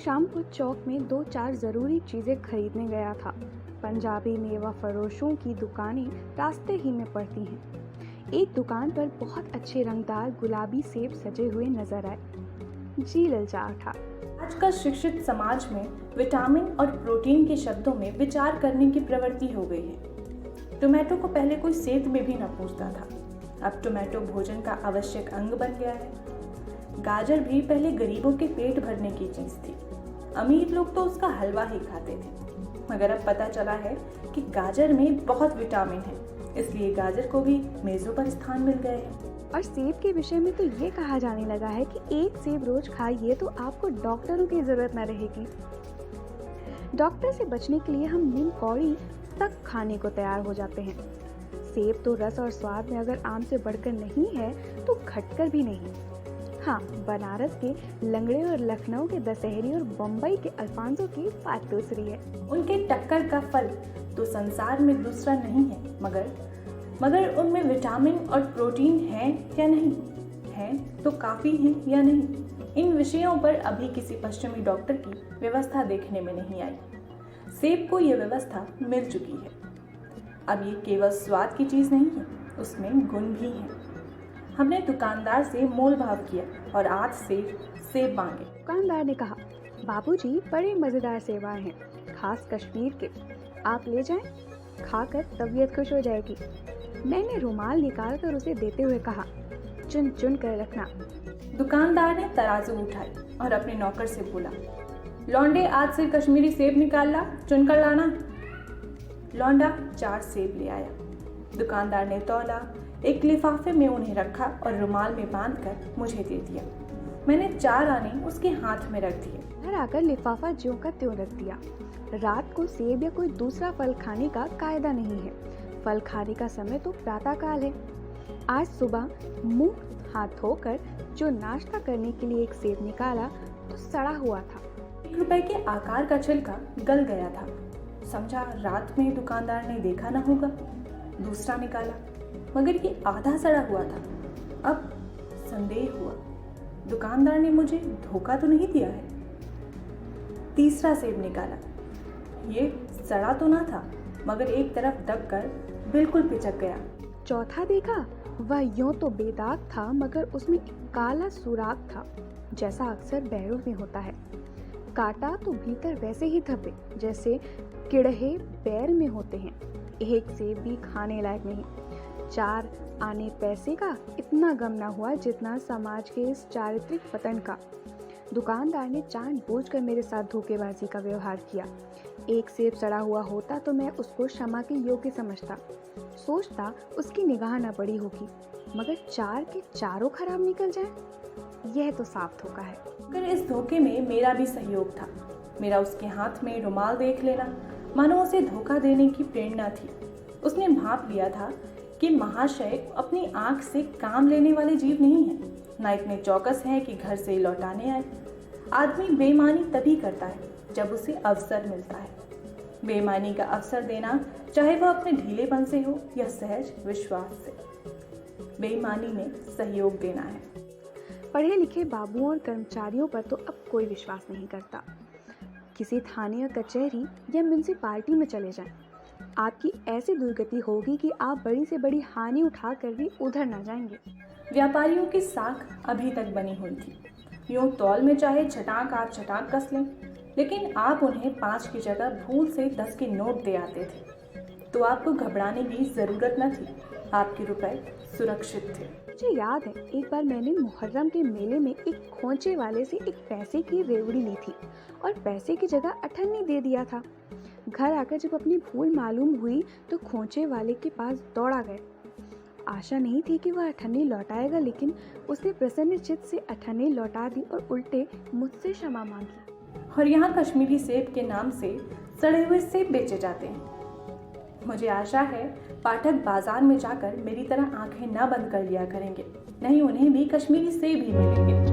शाम को चौक में 2-4 ज़रूरी चीज़ें खरीदने गया था। पंजाबी मेवा फरोशों की दुकानें रास्ते ही में पड़ती हैं। एक दुकान पर बहुत अच्छे रंगदार गुलाबी सेब सजे हुए नजर आए। जी ललचा उठा। आज का शिक्षित समाज में विटामिन और प्रोटीन के शब्दों में विचार करने की प्रवृत्ति हो गई है। टोमेटो को पहले कोई सेहत में भी न पूछता था, अब टोमेटो भोजन का आवश्यक अंग बन गया है। गाजर भी पहले गरीबों के पेट भरने की चीज थी, अमीर लोग तो उसका हलवा ही खाते थे। मगर अब पता चला है कि गाजर में बहुत विटामिन है, इसलिए गाजर को भी मेजों पर स्थान मिल गए हैं। और सेब के विषय में तो ये कहा जाने लगा है कि एक सेब रोज खाइए तो आपको डॉक्टरों की जरूरत न रहेगी। डॉक्टर से बचने के लिए हम नीम कौड़ी तक खाने को तैयार हो जाते हैं। सेब तो रस और स्वाद में अगर आम से बढ़कर नहीं है तो घटकर भी नहीं। हाँ, बनारस के लंगड़े और लखनऊ के दशहरी और बम्बई के अल्फांसो की बात दूसरी है। उनके टक्कर का फल तो संसार में दूसरा नहीं है, मगर उनमें विटामिन और प्रोटीन है या नहीं है तो काफी है या नहीं, इन विषयों पर अभी किसी पश्चिमी डॉक्टर की व्यवस्था देखने में नहीं आई। सेब को यह व्यवस्था मिल चुकी है। अब ये केवल स्वाद की चीज नहीं है, उसमें गुण भी हैं। हमने दुकानदार से मोल भाव किया और आज से सेब मांगे। दुकानदार ने कहा, बाबूजी बड़े मजेदार सेब आए हैं, खास कश्मीर के, आप ले जाएं, खाकर तबीयत खुश हो जाएगी। मैंने रुमाल निकालकर उसे देते हुए कहा, चुन चुन कर रखना। दुकानदार ने तराजू उठाई और अपने नौकर से बोला, लौंडे आज से कश्मीरी सेब निकाल ला, चुन कर लाना। लौंडा 4 सेब ले आया। दुकानदार ने तौला, एक लिफाफे में उन्हें रखा और रुमाल में बांधकर मुझे दे दिया। मैंने 4 आने उसके हाथ में रख दिए। घर आकर लिफाफा ज्यों का त्यों रख दिया। रात को सेब या कोई दूसरा फल खाने का कायदा नहीं है। फल खाने का समय तो प्रातः काल है। आज सुबह मुंह हाथ धोकर जो नाश्ता करने के लिए एक सेब निकाला तो सड़ा हुआ था। 1 रुपए के आकार का छिलका गल गया था। समझा रात में दुकानदार ने देखा न होगा। दूसरा निकाला, मगर ये आधा सड़ा हुआ था। अब संदेह हुआ, दुकानदार ने मुझे धोखा तो नहीं दिया है। तीसरा सेब निकाला, ये सड़ा तो ना था, मगर एक तरफ दबकर बिल्कुल पिचक गया। चौथा देखा, वह यूं तो बेदाग था मगर उसमें एक काला सुराग था, जैसा अक्सर बैरों में होता है। काटा तो भीतर वैसे ही धब्बे जैसे किड़हे बैर में होते हैं। एक सेब भी खाने लायक नहीं। 4 आने पैसे का इतना गम ना हुआ जितना समाज के इस चारित्रिक पतन का। दुकानदार ने जानबूझकर मेरे साथ धोखेबाजी का व्यवहार किया। एक सेब सड़ा हुआ होता तो मैं उसको क्षमा के योग्य समझता, सोचता उसकी निगाह न पड़ी होगी, मगर 4 के चारों खराब निकल जाए, यह तो साफ धोखा है। मगर इस धोखे में मेरा भी सहयोग था। मेरा उसके हाथ में रुमाल देख लेना मानो उसे धोखा देने की प्रेरणा थी। उसने भांप लिया था कि महाशय अपनी आंख से काम लेने वाले जीव नहीं है, न इतने चौकस है कि घर से लौटाने आए। आदमी बेईमानी तभी करता है जब उसे अवसर मिलता है। बेईमानी का अवसर देना, चाहे वह अपने ढीलेपन से हो या सहज विश्वास से, बेईमानी में सहयोग देना है। पढ़े लिखे बाबुओं और कर्मचारियों पर तो अब कोई विश्वास नहीं करता। किसी थाने या कचहरी या म्यूनिसिपालिटी में चले जाएं, आपकी ऐसी दुर्गति होगी कि आप बड़ी से बड़ी हानि उठाकर भी उधर ना जाएंगे। व्यापारियों की साख अभी तक बनी हुई थी। यूं तौल में चाहे छटाक आप छटाक कस लें, लेकिन आप उन्हें 5 की जगह भूल से 10 के नोट दे आते थे, तो आपको घबराने की जरूरत न थी। आपके रुपए सुरक्षित थे। मुझे याद है, एक बार मैंने मुहर्रम के मेले में एक खोंचे वाले से एक पैसे की रेवड़ी ली थी और पैसे की जगह अठन्नी दे दिया था। घर आकर जब अपनी भूल मालूम हुई तो खोंचे वाले के पास दौड़ा गए। आशा नहीं थी कि वह अठन्नी लौटाएगा, लेकिन उसने प्रसन्न चित्त से अठन्नी लौटा दी और उल्टे मुझसे क्षमा मांगी। और यहाँ कश्मीरी सेब के नाम से सड़े हुए सेब बेचे जाते हैं। मुझे आशा है पाठक बाजार में जाकर मेरी तरह आंखें न बंद कर लिया करेंगे, नहीं उन्हें भी कश्मीरी सेब ही मिलेंगे।